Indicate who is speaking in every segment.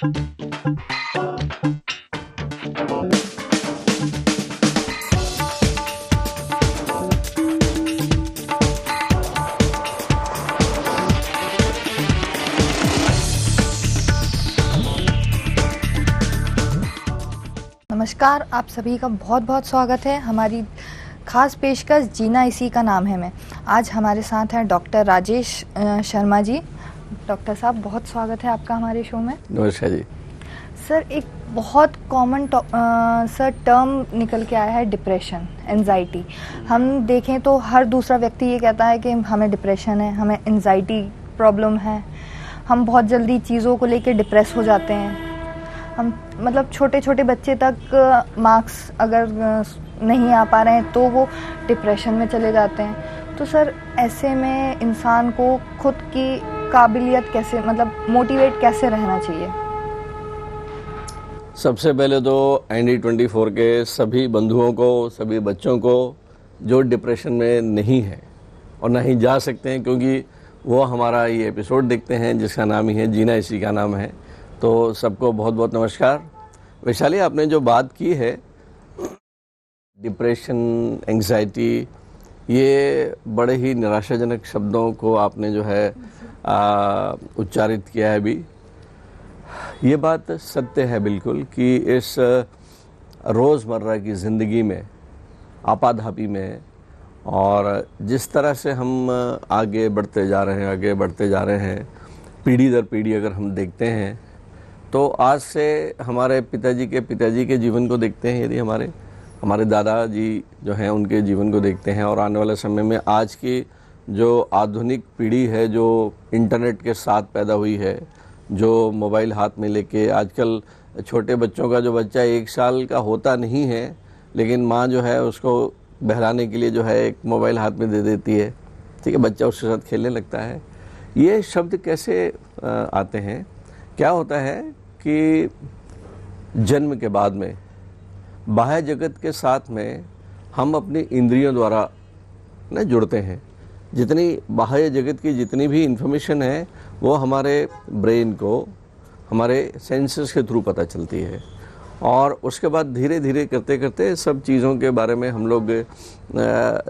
Speaker 1: नमस्कार, आप सभी का बहुत बहुत स्वागत है। हमारी खास पेशकश जीना इसी का नाम है में। आज हमारे साथ हैं डॉक्टर राजेश शर्मा जी। डॉक्टर साहब, बहुत स्वागत है आपका हमारे शो में।
Speaker 2: नमस्कार जी।
Speaker 1: सर, एक बहुत कॉमन टर्म निकल के आया है, डिप्रेशन, एंजाइटी। हम देखें तो हर दूसरा व्यक्ति ये कहता है कि हमें डिप्रेशन है, हमें एंजाइटी प्रॉब्लम है। हम बहुत जल्दी चीज़ों को लेकर डिप्रेस हो जाते हैं। हम मतलब छोटे छोटे बच्चे तक मार्क्स अगर नहीं आ पा रहे हैं तो वो डिप्रेशन में चले जाते हैं। तो सर, ऐसे में इंसान को खुद की काबिलियत कैसे, मतलब मोटिवेट कैसे रहना चाहिए?
Speaker 2: सबसे पहले तो ND24 के सभी बंधुओं को, सभी बच्चों को जो डिप्रेशन में नहीं है और ना ही जा सकते हैं, क्योंकि वो हमारा ये एपिसोड देखते हैं जिसका नाम ही है जीना इसी का नाम है। तो सबको बहुत बहुत नमस्कार। वैशाली, आपने जो बात की है डिप्रेशन, एंग्जाइटी, ये बड़े ही निराशाजनक शब्दों को आपने जो है उच्चारित किया है अभी। ये बात सत्य है बिल्कुल कि इस रोज़मर्रा की ज़िंदगी में, आपाधापी में, और जिस तरह से हम आगे बढ़ते जा रहे हैं पीढ़ी दर पीढ़ी अगर हम देखते हैं, तो आज से हमारे पिताजी के जीवन को देखते हैं, यदि हमारे दादाजी जो हैं उनके जीवन को देखते हैं, और आने वाले समय में आज की जो आधुनिक पीढ़ी है, जो इंटरनेट के साथ पैदा हुई है, जो मोबाइल हाथ में लेके, आजकल छोटे बच्चों का, जो बच्चा 1 साल का होता नहीं है लेकिन माँ जो है उसको बहलाने के लिए जो है एक मोबाइल हाथ में दे देती है, ठीक है, बच्चा उसके साथ खेलने लगता है। ये शब्द कैसे आते हैं? क्या होता है कि जन्म के बाद में बाह्य जगत के साथ में हम अपनी इंद्रियों द्वारा न जुड़ते हैं। जितनी बाह्य जगत की जितनी भी इंफॉर्मेशन है वो हमारे ब्रेन को, हमारे सेंसेस के थ्रू पता चलती है, और उसके बाद धीरे धीरे करते करते सब चीज़ों के बारे में हम लोग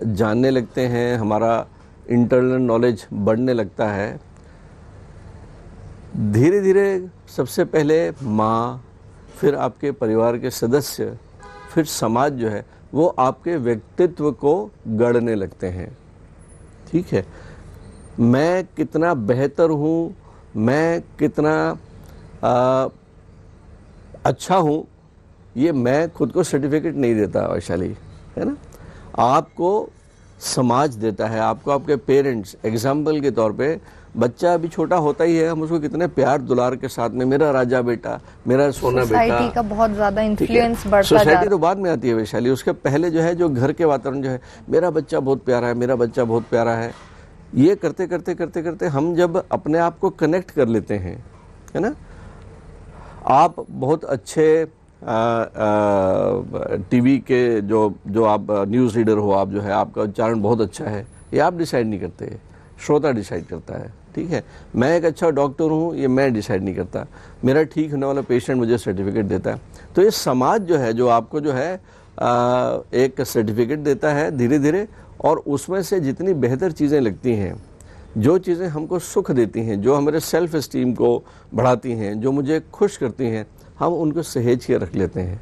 Speaker 2: जानने लगते हैं, हमारा इंटरनल नॉलेज बढ़ने लगता है। धीरे धीरे सबसे पहले माँ, फिर आपके परिवार के सदस्य, फिर समाज जो है वो आपके व्यक्तित्व को गढ़ने लगते हैं। ठीक है, मैं कितना बेहतर हूँ, मैं कितना अच्छा हूँ, ये मैं खुद को सर्टिफिकेट नहीं देता वैशाली, है ना। आपको समाज देता है, आपको आपके पेरेंट्स। एग्जाम्पल के तौर पे बच्चा अभी छोटा होता ही है, हम उसको कितने प्यार दुलार के साथ में, मेरा राजा बेटा, मेरा सोना बेटा।
Speaker 1: सोसाइटी का बहुत ज़्यादा इन्फ्लुएंस बढ़ता जा रहा है।
Speaker 2: सोसाइटी तो बाद में आती है वैशाली, उसके पहले जो है, जो घर के वातावरण जो है, मेरा बच्चा बहुत प्यारा है, मेरा बच्चा बहुत प्यारा है। ये करते करते करते करते हम जब अपने आप को कनेक्ट कर लेते हैं, है ना। आप बहुत अच्छे टीवी के जो आप न्यूज़ रीडर हो, आप जो है, आपका उच्चारण बहुत अच्छा है, ये आप डिसाइड नहीं करते, श्रोता डिसाइड करता है। ठीक है, मैं एक अच्छा डॉक्टर हूँ, ये मैं डिसाइड नहीं करता, मेरा ठीक होने वाला पेशेंट मुझे सर्टिफिकेट देता है। तो ये समाज जो है, जो आपको जो है एक सर्टिफिकेट देता है धीरे धीरे, और उसमें से जितनी बेहतर चीज़ें लगती हैं, जो चीज़ें हमको सुख देती हैं, जो हमारे सेल्फ एस्टीम को बढ़ाती हैं, जो मुझे खुश करती हैं, हम उनको सहेज के रख लेते हैं।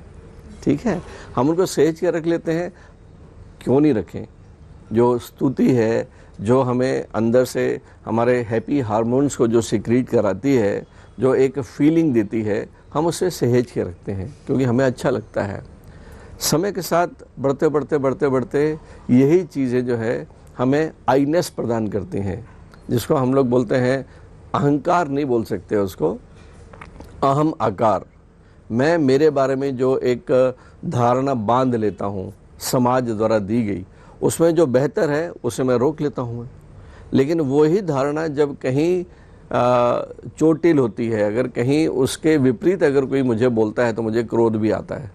Speaker 2: ठीक है, हम उनको सहेज के रख लेते हैं। क्यों नहीं रखें? जो स्तुति है, जो हमें अंदर से हमारे हैप्पी हार्मोन्स को जो सिक्रीट कराती है, जो एक फीलिंग देती है, हम उसे सहेज के रखते हैं क्योंकि हमें अच्छा लगता है। समय के साथ बढ़ते बढ़ते बढ़ते बढ़ते यही चीज़ें जो है हमें आईनेस प्रदान करती हैं, जिसको हम लोग बोलते हैं, अहंकार नहीं बोल सकते उसको, अहम आकार। मैं मेरे बारे में जो एक धारणा बांध लेता हूँ समाज द्वारा दी गई, उसमें जो बेहतर है उसे मैं रोक लेता हूँ। लेकिन वही धारणा जब कहीं चोटिल होती है, अगर कहीं उसके विपरीत अगर कोई मुझे बोलता है तो मुझे क्रोध भी आता है,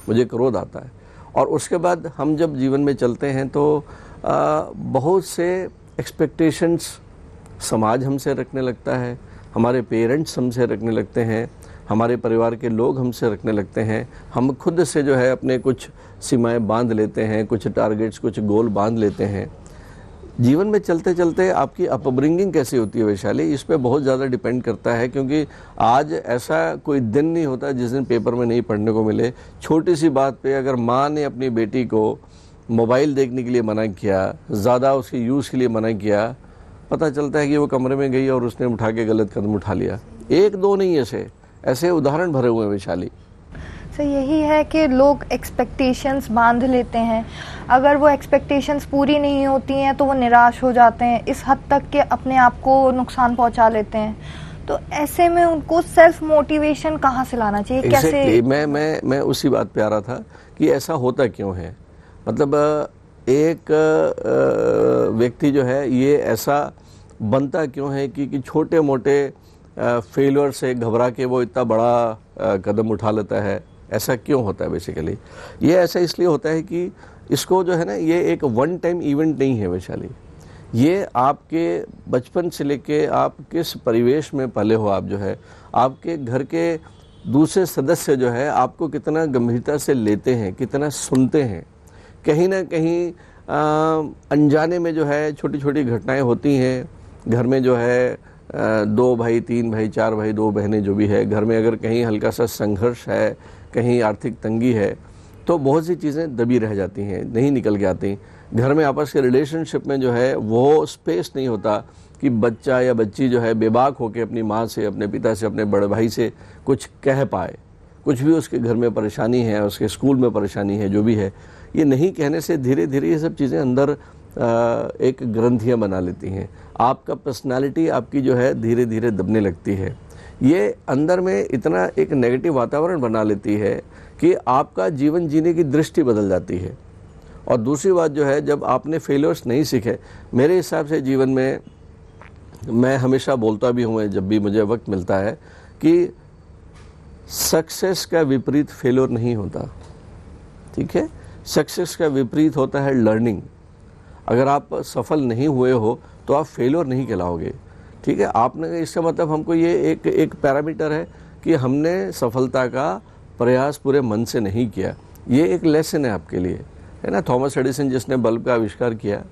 Speaker 2: मुझे क्रोध आता है। और उसके बाद हम जब जीवन में चलते हैं तो बहुत से एक्सपेक्टेशंस समाज हमसे रखने लगता है, हमारे पेरेंट्स हमसे रखने लगते हैं, हमारे परिवार के लोग हमसे रखने लगते हैं, हम खुद से जो है अपने कुछ सीमाएं बांध लेते हैं, कुछ टारगेट्स, कुछ गोल बांध लेते हैं। जीवन में चलते चलते आपकी अपब्रिंगिंग कैसी होती है वैशाली, इस पे बहुत ज़्यादा डिपेंड करता है, क्योंकि आज ऐसा कोई दिन नहीं होता जिस दिन पेपर में नहीं पढ़ने को मिले। छोटी सी बात पे अगर माँ ने अपनी बेटी को मोबाइल देखने के लिए मना किया, ज़्यादा उसके यूज़ के लिए मना किया, पता चलता है कि वो कमरे में गई और उसने उठा के गलत कदम उठा लिया। एक दो नहीं, ऐसे उदाहरण भरे हुए हैं वैशाली।
Speaker 1: तो यही है कि लोग एक्सपेक्टेशंस बांध लेते हैं, अगर वो एक्सपेक्टेशंस पूरी नहीं होती हैं तो वो निराश हो जाते हैं, इस हद तक कि अपने आप को नुकसान पहुंचा लेते हैं। तो ऐसे में उनको सेल्फ मोटिवेशन कहाँ से लाना चाहिए? कैसे?
Speaker 2: मैं उसी बात पे आ रहा था कि ऐसा होता क्यों है। मतलब एक व्यक्ति जो है ये ऐसा बनता क्यों है कि छोटे मोटे फेलियर से घबरा के वो इतना बड़ा कदम उठा लेता है। ऐसा क्यों होता है? बेसिकली ये ऐसा इसलिए होता है कि इसको जो है ना, ये एक वन टाइम इवेंट नहीं है वैशाली। ये आपके बचपन से लेके आप किस परिवेश में पले हो, आप जो है आपके घर के दूसरे सदस्य जो है आपको कितना गंभीरता से लेते हैं, कितना सुनते हैं। कहीं ना कहीं अनजाने में जो है छोटी छोटी घटनाएं होती हैं घर में, जो है 2 भाई 3 भाई 4 भाई 2 बहनें जो भी है घर में, अगर कहीं हल्का सा संघर्ष है, कहीं आर्थिक तंगी है, तो बहुत सी चीज़ें दबी रह जाती हैं, नहीं निकल के आती। घर में आपस के रिलेशनशिप में जो है वो स्पेस नहीं होता कि बच्चा या बच्ची जो है बेबाक होकर अपनी माँ से, अपने पिता से, अपने बड़े भाई से कुछ कह पाए। कुछ भी उसके घर में परेशानी है, उसके स्कूल में परेशानी है, जो भी है, ये नहीं कहने से धीरे धीरे ये सब चीज़ें अंदर एक ग्रंथियाँ बना लेती हैं। आपका पर्सनालिटी आपकी जो है धीरे धीरे दबने लगती है। ये अंदर में इतना एक नेगेटिव वातावरण बना लेती है कि आपका जीवन जीने की दृष्टि बदल जाती है। और दूसरी बात जो है, जब आपने फेलियर्स नहीं सीखे, मेरे हिसाब से जीवन में मैं हमेशा बोलता भी हूँ जब भी मुझे वक्त मिलता है कि सक्सेस का विपरीत फेलियर नहीं होता। ठीक है, सक्सेस का विपरीत होता है लर्निंग। अगर आप सफल नहीं हुए हो तो आप फेलियर नहीं कहलाओगे। ठीक है, आपने, इसका मतलब हमको ये एक पैरामीटर है कि हमने सफलता का प्रयास पूरे मन से नहीं किया। ये एक लेसन है आपके लिए, है ना। थॉमस एडिसन जिसने बल्ब का आविष्कार किया,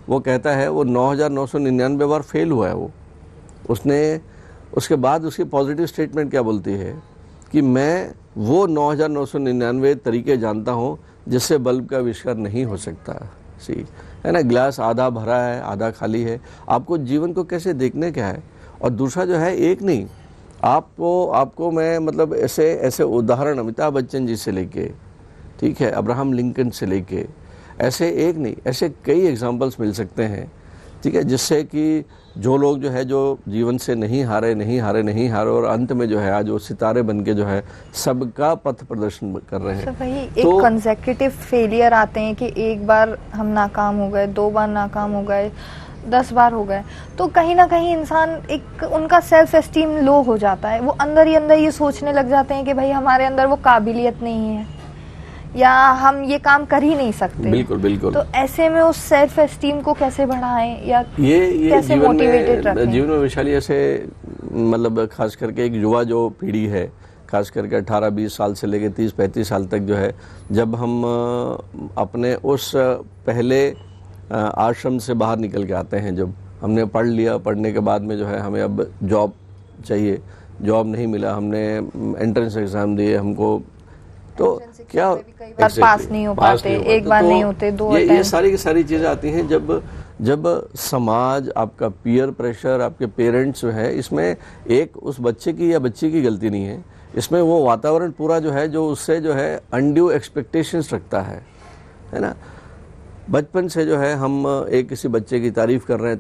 Speaker 2: वो कहता है वो 9,999 बार फेल हुआ है। वो उसने उसके बाद उसकी पॉजिटिव स्टेटमेंट क्या बोलती है कि मैं वो 9,999 तरीके जानता हूँ जिससे बल्ब का आविष्कार नहीं हो सकता। सी, है ना, गिलास आधा भरा है, आधा खाली है। आपको जीवन को कैसे देखने का है। और दूसरा जो है, एक नहीं, आपको मैं मतलब ऐसे उदाहरण अमिताभ बच्चन जी से लेके, ठीक है, अब्राहम लिंकन से लेके, ऐसे एक नहीं, ऐसे कई एग्जाम्पल्स मिल सकते हैं। ठीक है, जिससे कि जो लोग जो है, जो जीवन से नहीं हारे और अंत में जो है आज वो सितारे बन के जो है सबका पथ प्रदर्शन कर रहे हैं।
Speaker 1: वही एक कंसेक्यूटिव फेलियर आते हैं कि एक बार हम नाकाम हो गए, 2 बार नाकाम हो गए, 10 बार हो गए, तो कहीं ना कहीं इंसान एक उनका सेल्फ एस्टीम लो हो जाता है। वो अंदर ही अंदर ये सोचने लग जाते हैं कि भाई हमारे अंदर वो काबिलियत नहीं है या हम ये काम कर ही नहीं सकते।
Speaker 2: बिल्कुल बिल्कुल।
Speaker 1: तो ऐसे में उस सेल्फ एस्टीम को कैसे बढ़ाएं या
Speaker 2: ये
Speaker 1: कैसे मोटिवेटेड रखें?
Speaker 2: जीवन में वैशाली ऐसे, मतलब खास करके एक युवा जो पीढ़ी है, खास करके 18-20 साल से लेकर 30-35 साल तक जो है, जब हम अपने उस पहले आश्रम से बाहर निकल के आते हैं, जब हमने पढ़ लिया, पढ़ने के बाद में जो है हमें अब जॉब चाहिए, जॉब नहीं मिला, हमने एंट्रेंस एग्ज़ाम दिए, हमको तो क्या
Speaker 1: पास नहीं हो पाते, एक बार नहीं होते, 2
Speaker 2: ये सारी की सारी चीज़ें आती हैं जब समाज, आपका पीयर प्रेशर, आपके पेरेंट्स जो है, इसमें एक उस बच्चे की या बच्ची की गलती नहीं है, इसमें वो वातावरण पूरा जो है, जो उससे जो है अनड्यू एक्सपेक्टेशंस रखता है ना। बचपन से जो है हम एक किसी बच्चे की तारीफ़ कर रहे हैं,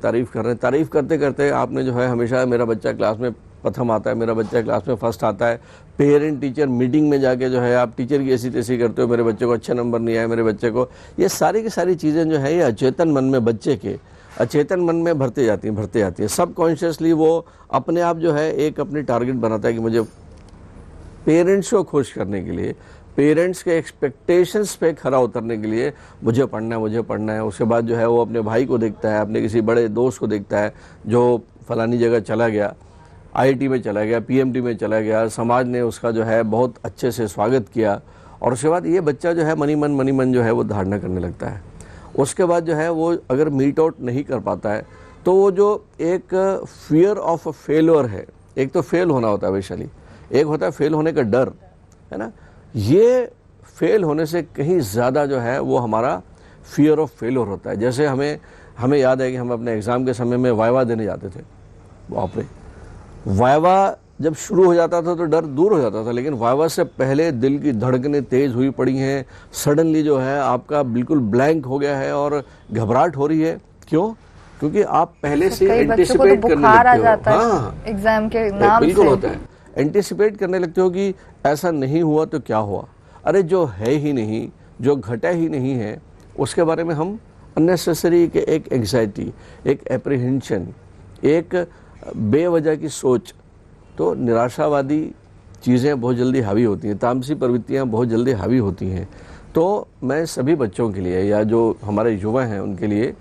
Speaker 2: तारीफ़ करते करते आपने जो है हमेशा मेरा बच्चा क्लास में प्रथम आता है, मेरा बच्चा क्लास में फर्स्ट आता है। पेरेंट टीचर मीटिंग में जाके जो है आप टीचर की ऐसी तैसी करते हो, मेरे बच्चे को अच्छे नंबर नहीं आए, मेरे बच्चे को, ये सारी की सारी चीज़ें जो है ये अचेतन मन में, बच्चे के अचेतन मन में भरते जाती हैं। सबकॉन्शियसली वो अपने आप जो है एक अपनी टारगेट बनाता है कि मुझे पेरेंट्स को खुश करने के लिए, पेरेंट्स के एक्सपेक्टेशंस पे खरा उतरने के लिए मुझे पढ़ना है। उसके बाद जो है वो अपने भाई को देखता है, अपने किसी बड़े दोस्त को देखता है जो फलानी जगह चला गया, आईआईटी में चला गया, पीएमटी में चला गया, समाज ने उसका जो है बहुत अच्छे से स्वागत किया, और उसके बाद ये बच्चा जो है मनी मन जो है वो धारणा करने लगता है। उसके बाद जो है वो अगर मीट आउट नहीं कर पाता है तो वो जो एक फियर ऑफ फेलियर है, एक तो फेल होना होता है वैशाली, एक होता है फेल होने का डर, है ना। ये फेल होने से कहीं ज़्यादा जो है वो हमारा फियर ऑफ फेलियर होता है। जैसे हमें याद है कि हम अपने एग्ज़ाम के समय में वाइवा देने जाते थे, बाप रे, वाइवा जब शुरू हो जाता था तो डर दूर हो जाता था, लेकिन वाइवा से पहले दिल की धड़कनें तेज़ हुई पड़ी हैं, सडनली जो है आपका बिल्कुल ब्लैंक हो गया है और घबराहट हो रही है। क्यों? क्योंकि आप पहले से एंटिसिपेट करने लगते हो। हाँ,
Speaker 1: एग्जाम के नाम
Speaker 2: बिल्कुल
Speaker 1: से
Speaker 2: होता है, एंटिसिपेट करने लगते हो कि ऐसा नहीं हुआ तो क्या हुआ। अरे जो है ही नहीं, जो घटा ही नहीं है, उसके बारे में हम अननेसेसरी के एक एंग्जाइटी, एक एप्रीहेंशन, एक बेवजह की सोच, तो निराशावादी चीज़ें बहुत जल्दी हावी होती हैं, तामसी प्रवृत्तियाँ बहुत जल्दी हावी होती हैं। तो मैं सभी बच्चों के लिए या जो हमारे युवा हैं उनके लिए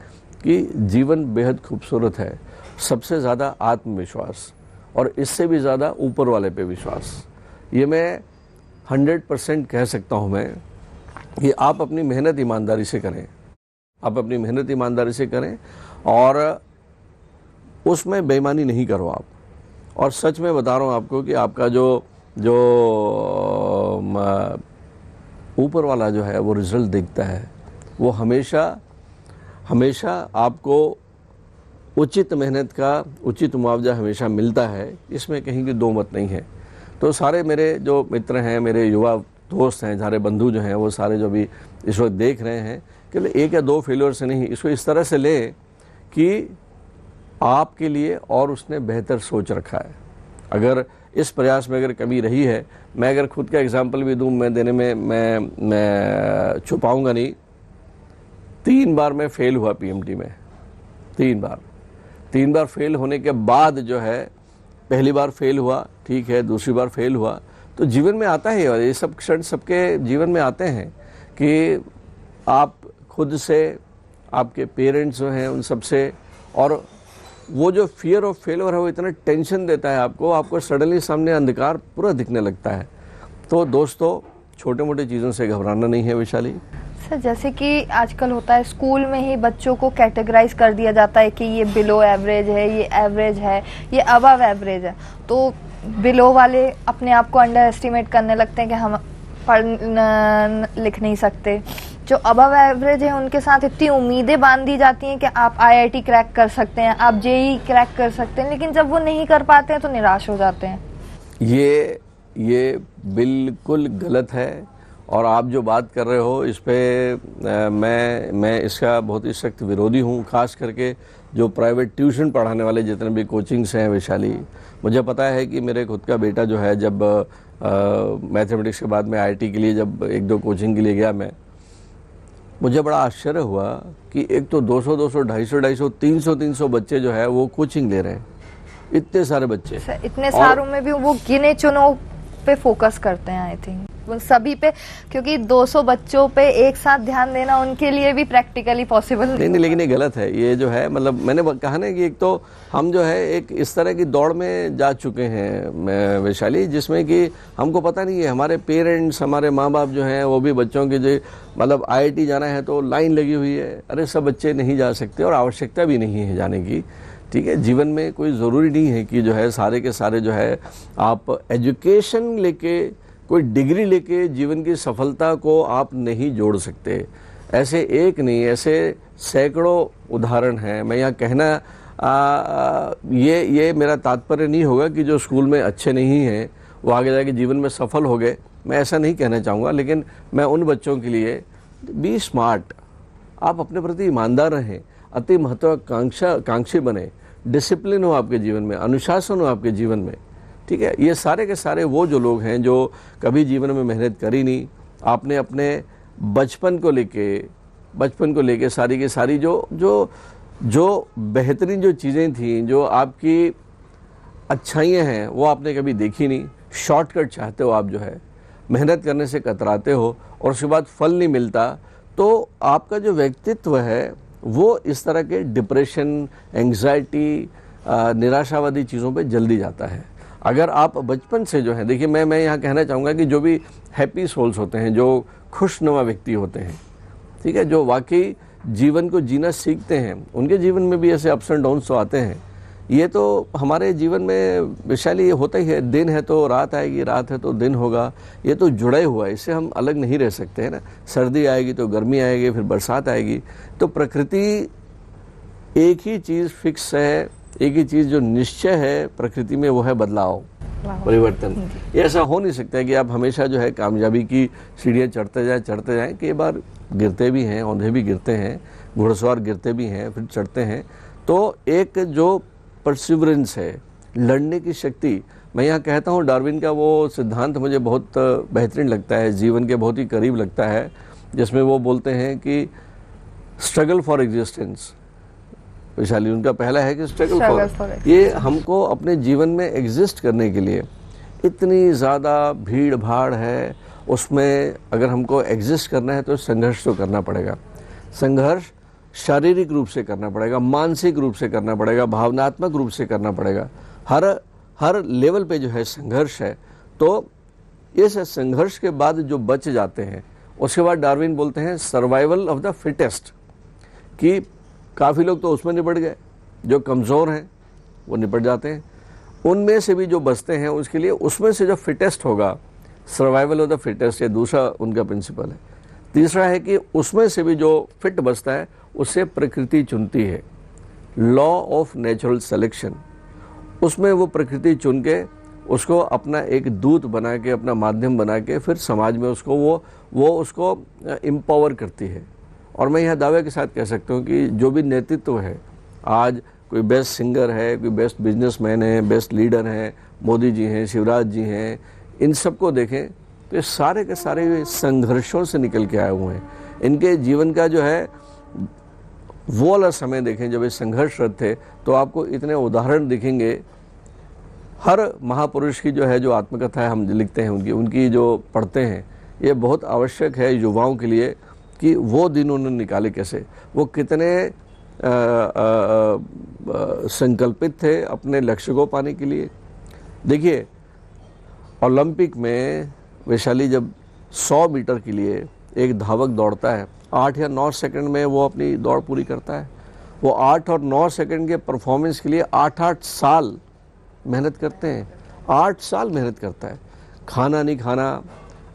Speaker 2: कि जीवन बेहद खूबसूरत है, सबसे ज़्यादा आत्मविश्वास और इससे भी ज़्यादा ऊपर वाले पे विश्वास। ये मैं 100% कह सकता हूँ मैं कि आप अपनी मेहनत ईमानदारी से करें, आप अपनी मेहनत ईमानदारी से करें और उसमें बेईमानी नहीं करो आप। और सच में बता रहा हूँ आपको कि आपका जो ऊपर वाला जो है वो रिज़ल्ट देखता है, वो हमेशा आपको उचित मेहनत का उचित मुआवजा हमेशा मिलता है, इसमें कहीं की दो मत नहीं है। तो सारे मेरे जो मित्र हैं, मेरे युवा दोस्त हैं, सारे बंधु जो हैं, वो सारे जो भी इस वक्त देख रहे हैं कि एक या दो फेलियर से नहीं, इसको इस तरह से ले कि आपके लिए और उसने बेहतर सोच रखा है। अगर इस प्रयास में अगर कमी रही है, मैं अगर खुद का एग्जाम्पल भी दूं, मैं देने में मैं छुपाऊंगा नहीं, 3 बार मैं फेल हुआ पीएमटी में, 3 बार फेल होने के बाद जो है, पहली बार फेल हुआ, ठीक है, दूसरी बार फेल हुआ, तो जीवन में आता है, ये सब क्षण सबके जीवन में आते हैं कि आप खुद से, आपके पेरेंट्स जो हैं उन सब से, और वो जो फियर ऑफ फेलियर है वो इतना टेंशन देता है आपको सडनली सामने अंधकार पूरा दिखने लगता है। तो दोस्तों, छोटे मोटे चीज़ों से घबराना नहीं है वैशाली।
Speaker 1: सर, जैसे कि आजकल होता है स्कूल में ही बच्चों को कैटेगराइज कर दिया जाता है कि ये बिलो एवरेज है, ये एवरेज है, ये अबव एवरेज है। तो बिलो वाले अपने आप को अंडर एस्टिमेट करने लगते हैं कि हम पढ़ लिख नहीं सकते। जो अबव एवरेज है उनके साथ इतनी उम्मीदें बांध दी जाती हैं कि आप आईआईटी क्रैक कर सकते हैं, आप जेईई क्रैक कर सकते हैं, लेकिन जब वो नहीं कर पाते हैं तो निराश हो जाते हैं।
Speaker 2: ये बिल्कुल गलत है, और आप जो बात कर रहे हो इस पे मैं इसका बहुत ही सख्त विरोधी हूँ। खास करके जो प्राइवेट ट्यूशन पढ़ाने वाले जितने भी कोचिंग्स हैं वैशाली, मुझे पता है कि मेरे खुद का बेटा जो है, जब मैथमेटिक्स के बाद में आईआईटी के लिए जब 1-2 कोचिंग के लिए गया, मुझे बड़ा आश्चर्य हुआ कि एक तो 200, 250, 300 बच्चे जो है वो कोचिंग ले रहे हैं, इतने सारे बच्चे,
Speaker 1: इतने सारों में भी वो गिने चुनों पे फोकस करते हैं। आई थिंक वो सभी पे, क्योंकि 200 बच्चों पे एक साथ ध्यान देना उनके लिए भी प्रैक्टिकली पॉसिबल नहीं,
Speaker 2: लेकिन ये गलत है। ये जो है, मतलब मैंने कहा ना कि एक तो हम जो है एक इस तरह की दौड़ में जा चुके हैं वैशाली, जिसमें कि हमको पता नहीं है, हमारे पेरेंट्स, हमारे माँ बाप जो हैं वो भी बच्चों के जो मतलब आईआईटी जाना है तो लाइन लगी हुई है। अरे सब बच्चे नहीं जा सकते और आवश्यकता भी नहीं है जाने की, ठीक है। जीवन में कोई ज़रूरी नहीं है कि जो है सारे के सारे जो है आप एजुकेशन लेके, कोई डिग्री लेके जीवन की सफलता को आप नहीं जोड़ सकते। ऐसे एक नहीं, ऐसे सैकड़ों उदाहरण हैं। मैं यहाँ कहना ये मेरा तात्पर्य नहीं होगा कि जो स्कूल में अच्छे नहीं हैं वो आगे जाके जीवन में सफल हो गए, मैं ऐसा नहीं कहना चाहूँगा। लेकिन मैं उन बच्चों के लिए, बी स्मार्ट, आप अपने प्रति ईमानदार रहें, अति महत्वाकांक्षी बने, डिसिप्लिन हो आपके जीवन में, अनुशासन हो आपके जीवन में, ठीक है। ये सारे के सारे वो जो लोग हैं जो कभी जीवन में मेहनत करी नहीं, आपने अपने बचपन को लेके सारी की सारी जो बेहतरीन जो चीज़ें थी, जो आपकी अच्छाइयाँ हैं, वो आपने कभी देखी नहीं। शॉर्टकट चाहते हो आप, जो है मेहनत करने से कतराते हो और उसके बाद फल नहीं मिलता, तो आपका जो व्यक्तित्व है वो इस तरह के डिप्रेशन, एंग्जाइटी, निराशावादी चीज़ों पे जल्दी जाता है। अगर आप बचपन से जो है, देखिए मैं यहाँ कहना चाहूँगा कि जो भी हैप्पी सोल्स होते हैं, जो खुशनुमा व्यक्ति होते हैं, ठीक है, जो वाकई जीवन को जीना सीखते हैं, उनके जीवन में भी ऐसे अप्स एंड डाउन्स तो आते हैं। ये तो हमारे जीवन में वैशाली ये होता ही है, दिन है तो रात आएगी, रात है तो दिन होगा, ये तो जुड़ा ही हुआ है, इससे हम अलग नहीं रह सकते हैं ना। सर्दी आएगी तो गर्मी आएगी, फिर बरसात आएगी। तो प्रकृति एक ही चीज़ फिक्स है, एक ही चीज़ जो निश्चय है प्रकृति में, वो है बदलाव, परिवर्तन। ये ऐसा हो नहीं सकता है कि आप हमेशा जो है कामयाबी की सीढ़ियाँ चढ़ते जाएं। कई बार गिरते भी हैं, औंधे भी गिरते हैं, घुड़सवार गिरते भी हैं, फिर चढ़ते हैं। तो एक जो परसिवरेंस है, लड़ने की शक्ति, मैं यहाँ कहता हूँ डार्विन का वो सिद्धांत मुझे बहुत बेहतरीन लगता है, जीवन के बहुत ही करीब लगता है, जिसमें वो बोलते हैं कि स्ट्रगल फॉर एग्जिस्टेंस। वैशाली उनका पहला है कि स्ट्रगल फॉर, ये हमको अपने जीवन में एग्जिस्ट करने के लिए इतनी ज़्यादा भीड़ भाड़ है, उसमें अगर हमको एग्जिस्ट करना है तो संघर्ष तो करना पड़ेगा। संघर्ष शारीरिक रूप से करना पड़ेगा, मानसिक रूप से करना पड़ेगा, भावनात्मक रूप से करना पड़ेगा, हर लेवल पे जो है संघर्ष है। तो इस संघर्ष के बाद जो बच जाते हैं, उसके बाद डार्विन बोलते हैं सर्वाइवल ऑफ द फिटेस्ट, कि काफ़ी लोग तो उसमें निपट गए, जो कमज़ोर हैं वो निपट जाते हैं, उनमें से भी जो बचते हैं उसके लिए उसमें से जो फिटेस्ट होगा, सर्वाइवल ऑफ द फिटेस्ट, ये दूसरा उनका प्रिंसिपल है। तीसरा है कि उसमें से भी जो फिट बचता है उसे प्रकृति चुनती है, लॉ ऑफ नेचुरल सिलेक्शन। उसमें वो प्रकृति चुन के उसको अपना एक दूत बना के, अपना माध्यम बना के, फिर समाज में उसको वो उसको एम्पावर करती है। और मैं यह दावे के साथ कह सकता हूँ कि जो भी नेतृत्व है, आज कोई बेस्ट सिंगर है, कोई बेस्ट बिजनेसमैन है, बेस्ट लीडर हैं, मोदी जी हैं, शिवराज जी हैं, इन सबको देखें तो ये सारे के सारे संघर्षों से निकल के आए हुए हैं। इनके जीवन का जो है वो वाला समय देखें जब ये संघर्षरत थे, तो आपको इतने उदाहरण दिखेंगे। हर महापुरुष की जो है, जो आत्मकथा हम लिखते हैं, उनकी जो पढ़ते हैं, ये बहुत आवश्यक है युवाओं के लिए कि वो दिन उन्होंने निकाले कैसे, वो कितने संकल्पित थे अपने लक्ष्य को पाने के लिए। देखिए ओलंपिक में वैशाली जब 100 मीटर के लिए एक धावक दौड़ता है, 8 या 9 सेकंड में वो अपनी दौड़ पूरी करता है। वो 8 और 9 सेकंड के परफॉर्मेंस के लिए 8-8 साल मेहनत करते हैं, 8 साल मेहनत करता है। खाना नहीं खाना,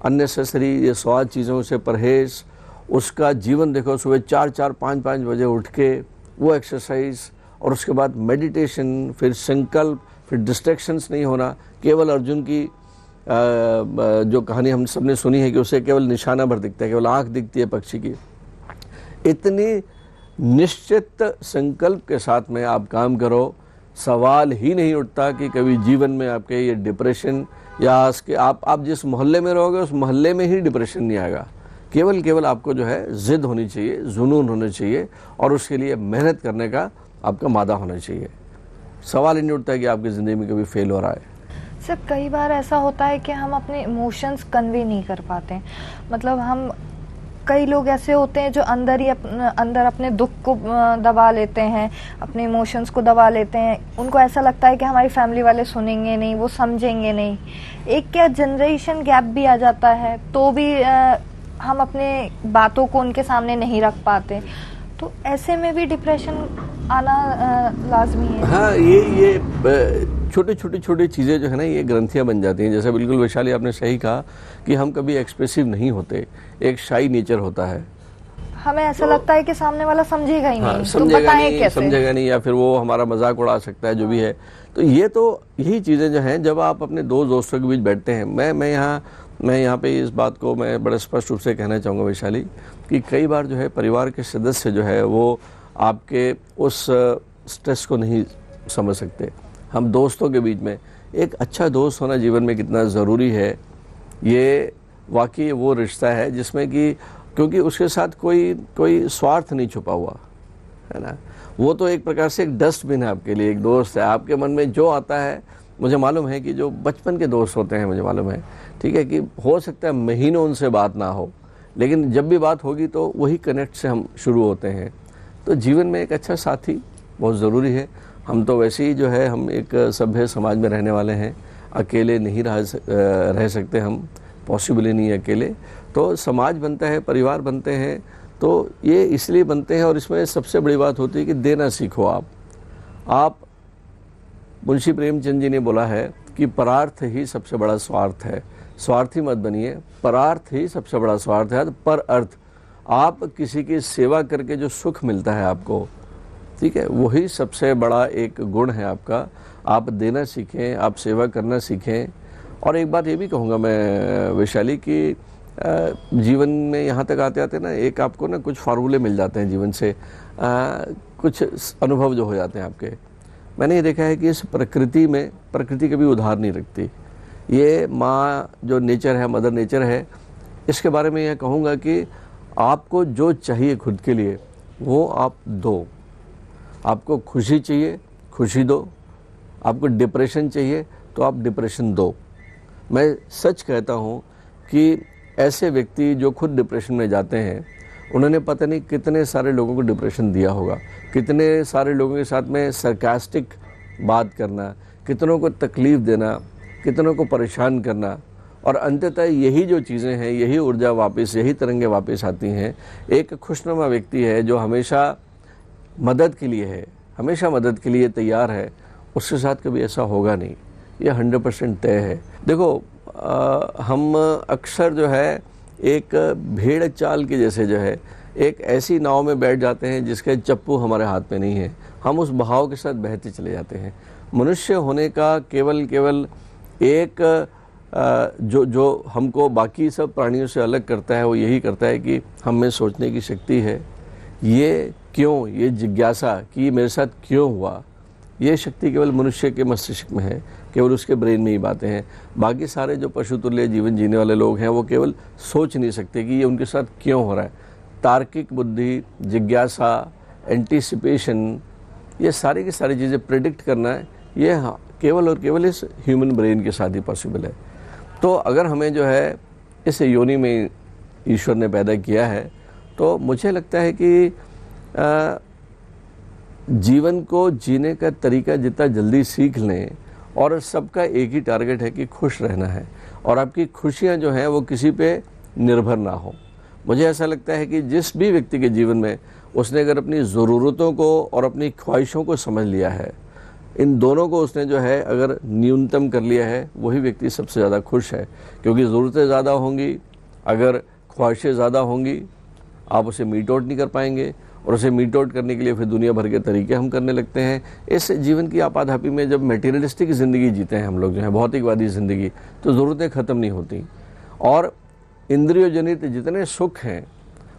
Speaker 2: अननेसेसरी ये स्वाद चीज़ों से परहेज, उसका जीवन देखो, सुबह 4-4, 5-5 बजे उठ के वो एक्सरसाइज, और उसके बाद मेडिटेशन, फिर संकल्प, फिर डिस्ट्रैक्शंस नहीं होना। केवल अर्जुन की जो कहानी हम सबने सुनी है कि उसे केवल निशाना भर दिखता है, केवल आँख दिखती है पक्षी की। इतनी निश्चित संकल्प के साथ में आप काम करो, सवाल ही नहीं उठता कि कभी जीवन में आपके ये डिप्रेशन या आप जिस मोहल्ले में रहोगे उस मोहल्ले में ही डिप्रेशन नहीं आएगा। केवल आपको जो है जिद होनी चाहिए, जुनून होना चाहिए, और उसके लिए मेहनत करने का आपका मादा होना चाहिए। सवाल ही नहीं उठता है कि आपकी ज़िंदगी में कभी फेल हो रहा है।
Speaker 1: सर कई बार ऐसा होता है कि हम अपने इमोशंस कन्वे नहीं कर पाते, मतलब हम, कई लोग ऐसे होते हैं जो अंदर अपने दुख को दबा लेते हैं, अपने इमोशंस को दबा लेते हैं। उनको ऐसा लगता है कि हमारी फैमिली वाले सुनेंगे नहीं, वो समझेंगे नहीं। एक क्या जनरेशन गैप भी आ जाता है, तो भी हम अपने बातों को उनके सामने नहीं रख पाते, तो ऐसे में भी डिप्रेशन आना लाजमी है।
Speaker 2: हाँ, ये छोटी चीज़ें जो है ना, ये ग्रंथियाँ बन जाती हैं। जैसे बिल्कुल वैशाली आपने सही कहा कि हम कभी एक्सप्रेसिव नहीं होते, एक शाई नेचर होता है।
Speaker 1: हमें ऐसा लगता है कि सामने वाला समझेगा ही नहीं,
Speaker 2: हाँ,
Speaker 1: समझेगा
Speaker 2: नहीं, या फिर वो हमारा मजाक उड़ा सकता है, जो भी है। तो यही चीज़ें जो हैं, जब आप अपने दोस्तों के बीच बैठते हैं, मैं यहाँ पे इस बात को मैं बड़े स्पष्ट रूप से कहना चाहूँगा वैशाली, कि कई बार जो है परिवार के सदस्य जो है वो आपके उस स्ट्रेस को नहीं समझ सकते। हम दोस्तों के बीच में, एक अच्छा दोस्त होना जीवन में कितना ज़रूरी है, ये वाकई वो रिश्ता है जिसमें कि, क्योंकि उसके साथ कोई स्वार्थ नहीं छुपा हुआ है ना। वो तो एक प्रकार से एक डस्टबिन है आपके लिए, एक दोस्त है। आपके मन में जो आता है, मुझे मालूम है कि जो बचपन के दोस्त होते हैं, मुझे मालूम है, ठीक है, कि हो सकता है महीनों उनसे बात ना हो, लेकिन जब भी बात होगी तो वही कनेक्ट से हम शुरू होते हैं। तो जीवन में एक अच्छा साथी बहुत ज़रूरी है। हम तो वैसे ही जो है हम एक सभ्य समाज में रहने वाले हैं, अकेले नहीं रह सकते हम, पॉसिबल ही नहीं है अकेले। तो समाज बनता है, परिवार बनते हैं, तो ये इसलिए बनते हैं। और इसमें सबसे बड़ी बात होती है कि देना सीखो आप। मुंशी प्रेमचंद जी ने बोला है कि परार्थ ही सबसे बड़ा स्वार्थ है। स्वार्थी मत बनिए, परार्थ ही सबसे बड़ा स्वार्थ है। पर अर्थ, आप किसी की सेवा करके जो सुख मिलता है आपको, ठीक है, वही सबसे बड़ा एक गुण है आपका। आप देना सीखें, आप सेवा करना सीखें। और एक बात ये भी कहूँगा मैं वैशाली कि जीवन में यहाँ तक आते आते ना एक आपको ना कुछ फार्मूले मिल जाते हैं जीवन से, कुछ अनुभव जो हो जाते हैं आपके। मैंने ये देखा है कि इस प्रकृति में, प्रकृति कभी उधार नहीं रखती। ये माँ जो नेचर है, मदर नेचर है, इसके बारे में यह कहूँगा कि आपको जो चाहिए खुद के लिए वो आप दो। आपको खुशी चाहिए, खुशी दो। आपको डिप्रेशन चाहिए तो आप डिप्रेशन दो। मैं सच कहता हूँ कि ऐसे व्यक्ति जो खुद डिप्रेशन में जाते हैं, उन्होंने पता नहीं कितने सारे लोगों को डिप्रेशन दिया होगा, कितने सारे लोगों के साथ में सरकास्टिक बात करना, कितनों को तकलीफ़ देना, कितनों को परेशान करना। और अंततः यही जो चीज़ें हैं, यही ऊर्जा वापस, यही तरंगें वापस आती हैं। एक खुशनुमा व्यक्ति है जो हमेशा मदद के लिए है, हमेशा मदद के लिए तैयार है, उसके साथ कभी ऐसा होगा नहीं। यह 100% तय है। देखो हम अक्सर जो है एक भेड़ चाल के जैसे जो है एक ऐसी नाव में बैठ जाते हैं जिसके चप्पू हमारे हाथ में नहीं है। हम उस बहाव के साथ बहते चले जाते हैं। मनुष्य होने का केवल एक जो हमको बाकी सब प्राणियों से अलग करता है, वो यही करता है कि हम में सोचने की शक्ति है। ये क्यों, ये जिज्ञासा कि ये मेरे साथ क्यों हुआ, ये शक्ति केवल मनुष्य के मस्तिष्क में है, केवल उसके ब्रेन में ही बातें हैं। बाकी सारे जो पशु तुल्य जीवन जीने वाले लोग हैं वो केवल सोच नहीं सकते कि ये उनके साथ क्यों हो रहा है। तार्किक बुद्धि, जिज्ञासा, एंटीसिपेशन, ये सारी की सारी चीज़ें प्रेडिक्ट करना है, ये केवल और केवल इस ह्यूमन ब्रेन के साथ ही पॉसिबल है। तो अगर हमें जो है इस योनि में ईश्वर ने पैदा किया है, तो मुझे लगता है कि जीवन को जीने का तरीका जितना जल्दी सीख लें, और सबका एक ही टारगेट है कि खुश रहना है, और आपकी खुशियां जो हैं वो किसी पे निर्भर ना हो। मुझे ऐसा लगता है कि जिस भी व्यक्ति के जीवन में उसने अगर अपनी ज़रूरतों को और अपनी ख्वाहिशों को समझ लिया है, इन दोनों को उसने जो है अगर न्यूनतम कर लिया है, वही व्यक्ति सबसे ज़्यादा खुश है। क्योंकि ज़रूरतें ज़्यादा होंगी, अगर ख्वाहिशें ज़्यादा होंगी, आप उसे मीट आउट नहीं कर पाएंगे, और उसे मीट आउट करने के लिए फिर दुनिया भर के तरीके हम करने लगते हैं। इस जीवन की आपाधापी में जब मटेरियलिस्टिक ज़िंदगी जीते हैं हम लोग जो है, भौतिकवादी ज़िंदगी, तो ज़रूरतें ख़त्म नहीं होती। और इंद्रिय जनित जितने सुख हैं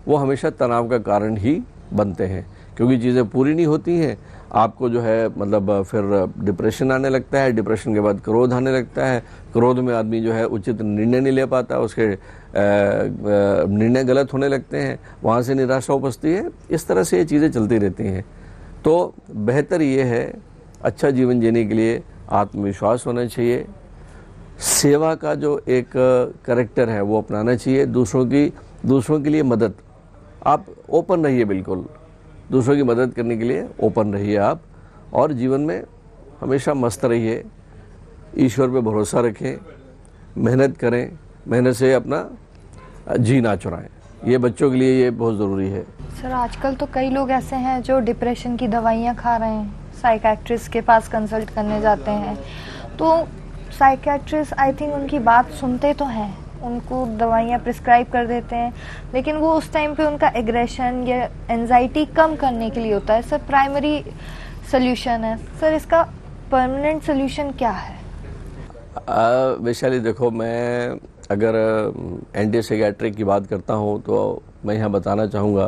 Speaker 2: वो हमेशा तनाव का कारण ही बनते हैं, क्योंकि चीज़ें पूरी नहीं होती हैं। आपको जो है मतलब फिर डिप्रेशन आने लगता है, डिप्रेशन के बाद क्रोध आने लगता है, क्रोध में आदमी जो है उचित निर्णय नहीं ले पाता, उसके निर्णय गलत होने लगते हैं, वहाँ से निराशा उपजती है। इस तरह से ये चीज़ें चलती रहती हैं। तो बेहतर ये है, अच्छा जीवन जीने के लिए आत्मविश्वास होना चाहिए, सेवा का जो एक कैरेक्टर है वो अपनाना चाहिए, दूसरों के लिए मदद, आप ओपन रहिए, बिल्कुल दूसरों की मदद करने के लिए ओपन रहिए आप, और जीवन में हमेशा मस्त रहिए, ईश्वर पे भरोसा रखें, मेहनत करें, मेहनत से अपना जी ना चुराएं। ये बच्चों के लिए ये बहुत ज़रूरी है।
Speaker 1: सर आजकल तो कई लोग ऐसे हैं जो डिप्रेशन की दवाइयाँ खा रहे हैं, साइकेट्रिस्ट के पास कंसल्ट करने जाते हैं, तो साइकेट्रिस्ट आई थिंक उनकी बात सुनते तो हैं, उनको दवाइयाँ प्रिस्क्राइब कर देते हैं, लेकिन वो उस टाइम पे उनका एग्रेशन या एंजाइटी कम करने के लिए होता है। सर प्राइमरी सोल्यूशन है, सर इसका परमानेंट सोल्यूशन क्या है?
Speaker 2: वैशाली देखो, मैं अगर एंटी साइकेट्रिक की बात करता हूँ तो मैं यहाँ बताना चाहूँगा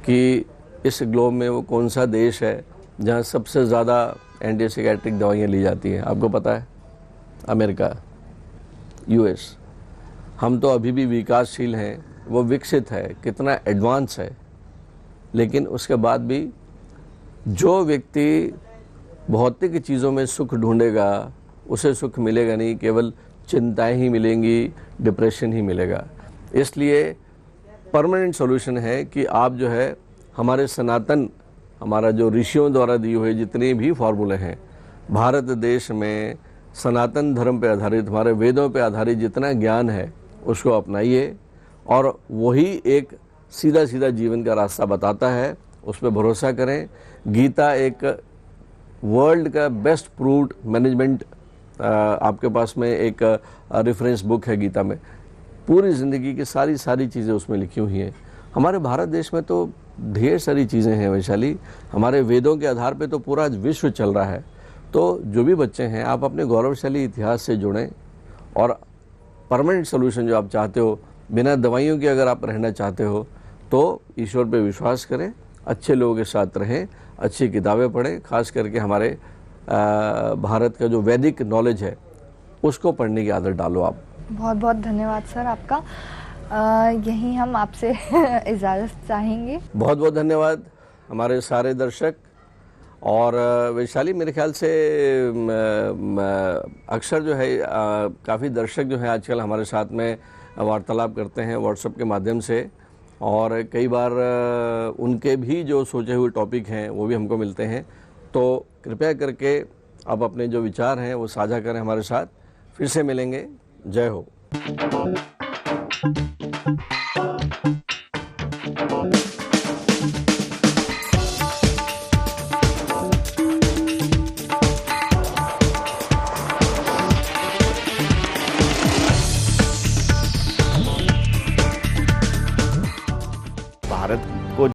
Speaker 2: कि इस ग्लोब में वो कौन सा देश है जहाँ सबसे ज़्यादा एंटी साइकेट्रिक दवाइयाँ ली जाती हैं? आपको पता है? America, US. हम तो अभी भी विकासशील हैं, वो विकसित है, कितना एडवांस है, लेकिन उसके बाद भी जो व्यक्ति भौतिक चीज़ों में सुख ढूंढेगा उसे सुख मिलेगा नहीं, केवल चिंताएं ही मिलेंगी, डिप्रेशन ही मिलेगा। इसलिए परमानेंट सॉल्यूशन है कि आप जो है हमारे सनातन हमारा जो ऋषियों द्वारा दिए हुए जितने भी फॉर्मूले हैं, भारत देश में सनातन धर्म पे आधारित, हमारे वेदों पे आधारित जितना ज्ञान है उसको अपनाइए, और वही एक सीधा सीधा जीवन का रास्ता बताता है, उस पर भरोसा करें। गीता एक वर्ल्ड का बेस्ट प्रूव्ड मैनेजमेंट, आपके पास में एक रेफरेंस बुक है गीता में, पूरी ज़िंदगी की सारी चीज़ें उसमें लिखी हुई हैं। हमारे भारत देश में तो ढेर सारी चीज़ें हैं वैशाली, हमारे वेदों के आधार पे तो पूरा विश्व चल रहा है। तो जो भी बच्चे हैं, आप अपने गौरवशाली इतिहास से जुड़ें, और परमानेंट सोल्यूशन जो आप चाहते हो, बिना दवाइयों के अगर आप रहना चाहते हो, तो ईश्वर पे विश्वास करें, अच्छे लोगों के साथ रहें, अच्छी किताबें पढ़ें, खास करके हमारे भारत का जो वैदिक नॉलेज है उसको पढ़ने की आदत डालो आप।
Speaker 1: बहुत बहुत धन्यवाद सर आपका। यहीं हम आपसे इजाज़त चाहेंगे।
Speaker 2: बहुत बहुत धन्यवाद हमारे सारे दर्शक। और वैशाली, मेरे ख्याल से अक्सर जो है काफ़ी दर्शक जो हैं आजकल हमारे साथ में वार्तालाप करते हैं व्हाट्सएप के माध्यम से, और कई बार उनके भी जो सोचे हुए टॉपिक हैं वो भी हमको मिलते हैं। तो कृपया करके आप अपने जो विचार हैं वो साझा करें हमारे साथ। फिर से मिलेंगे। जय हो।